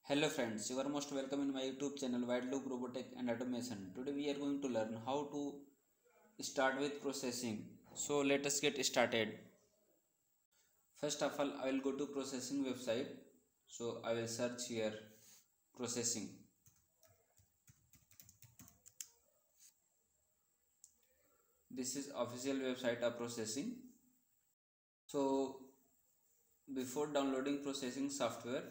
Hello friends, you are most welcome in my YouTube channel Wideloop Robotic and Automation. Today we are going to learn how to start with processing. So let us get started. First of all, I will go to processing website. So I will search here processing. This is official website of processing. So before downloading processing software,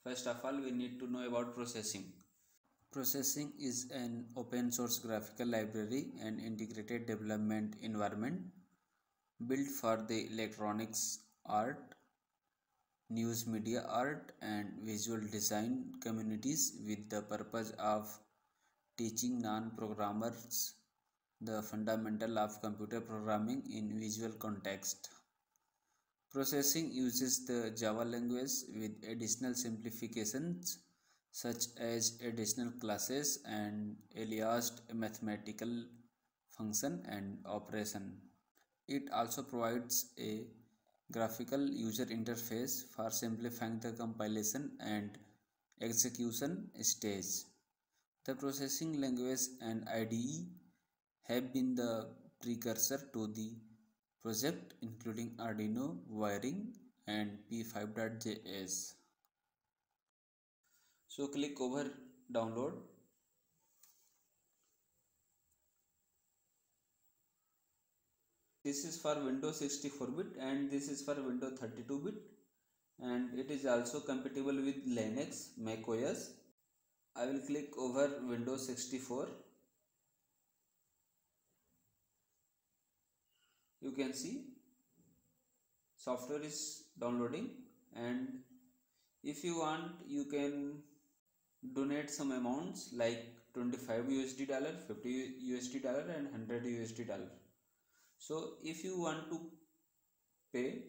first of all we need to know about processing. Processing is an open source graphical library and integrated development environment built for the electronics art, news media art, and visual design communities with the purpose of teaching non programmers the fundamental of computer programming in visual context. Processing uses the Java language with additional simplifications such as additional classes and aliased mathematical function and operation. It also provides a graphical user interface for simplifying the compilation and execution stage. The processing language and IDE have been the precursor to the project, including Arduino, wiring, and P5.js. So click over download. This is for Windows 64-bit and this is for Windows 32-bit, and it is also compatible with Linux, Mac OS. I will click over Windows 64. You can see software is downloading, and if you want you can donate some amounts like 25 USD dollar, 50 USD dollar, and 100 USD dollar. So if you want to pay,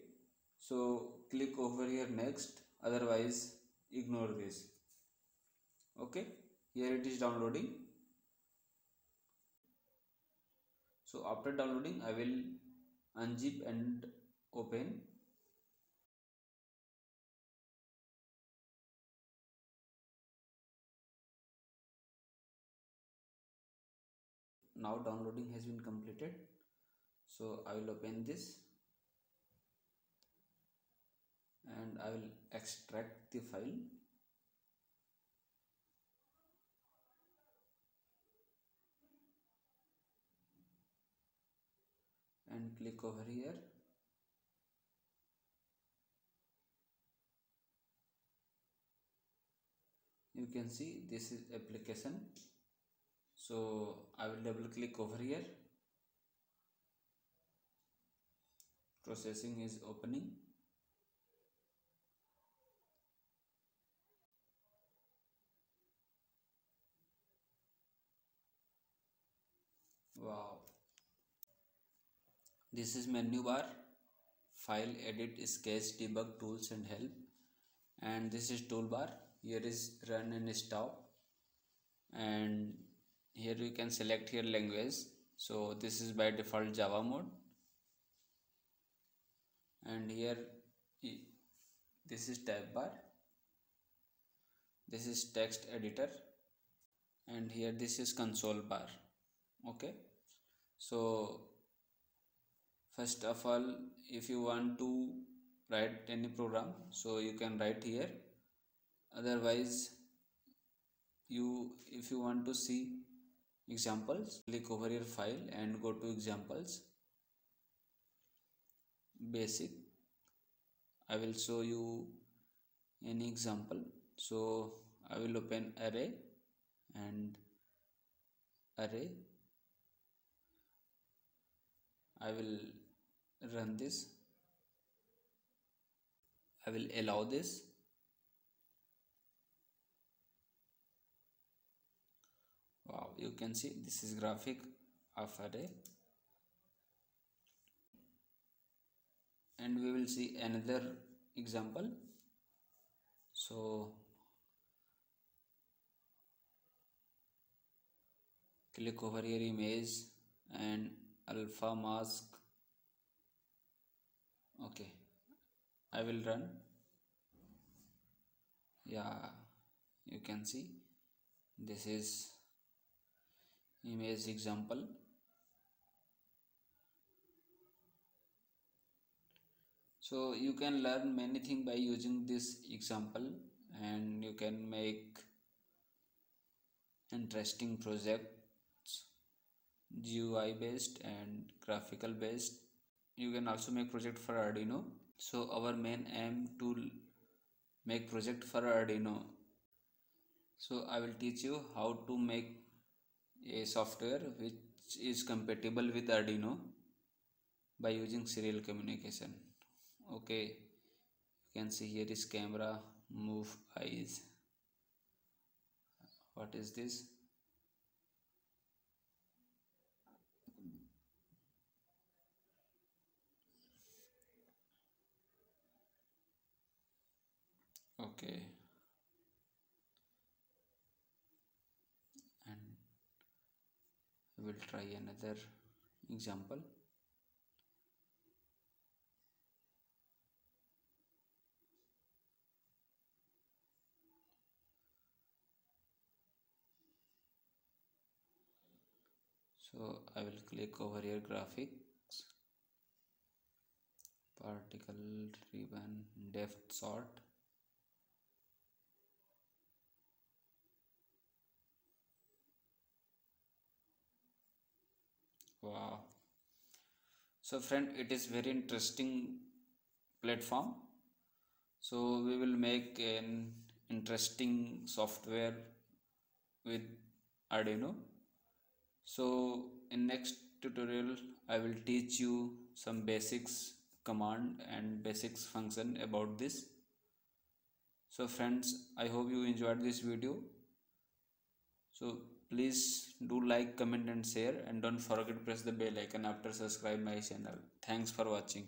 so click over here next, otherwise ignore this. Okay, here it is downloading. So after downloading I will unzip and open. Now downloading has been completed, so I will open this and I will extract the file. And click over here. You can see this is application, so I will double click over here. Processing is opening. Wow, this is menu bar, file, edit, sketch, debug, tools and help, and this is toolbar. Here is run and stop, and here you can select here language. So this is by default Java mode, and here this is tab bar, this is text editor, and here this is console bar. Okay, so first of all, if you want to write any program, so you can write here. Otherwise, if you want to see examples, click over your file and go to examples, basic. I will show you any example. So I will open array and array. I will run this. I will allow this. Wow, you can see this is graphic of array, and we will see another example. So click over here image and alpha mask. Okay, I will run. Yeah, you can see this is image example. So you can learn many things by using this example, and you can make interesting projects, GUI based and graphical based. You can also make project for Arduino. So our main aim to make project for Arduino. So I will teach you how to make a software which is compatible with Arduino by using serial communication. Okay, you can see here is camera, move eyes. What is this? Okay, and we will try another example. So I will click over here, graphics, particle ribbon, depth sort. Wow. So friend, it is very interesting platform. So we will make an interesting software with Arduino. So in next tutorial I will teach you some basics command and basics function about this. So friends, I hope you enjoyed this video. So please do like, comment and share, and don't forget to press the bell icon after subscribe my channel. Thanks for watching.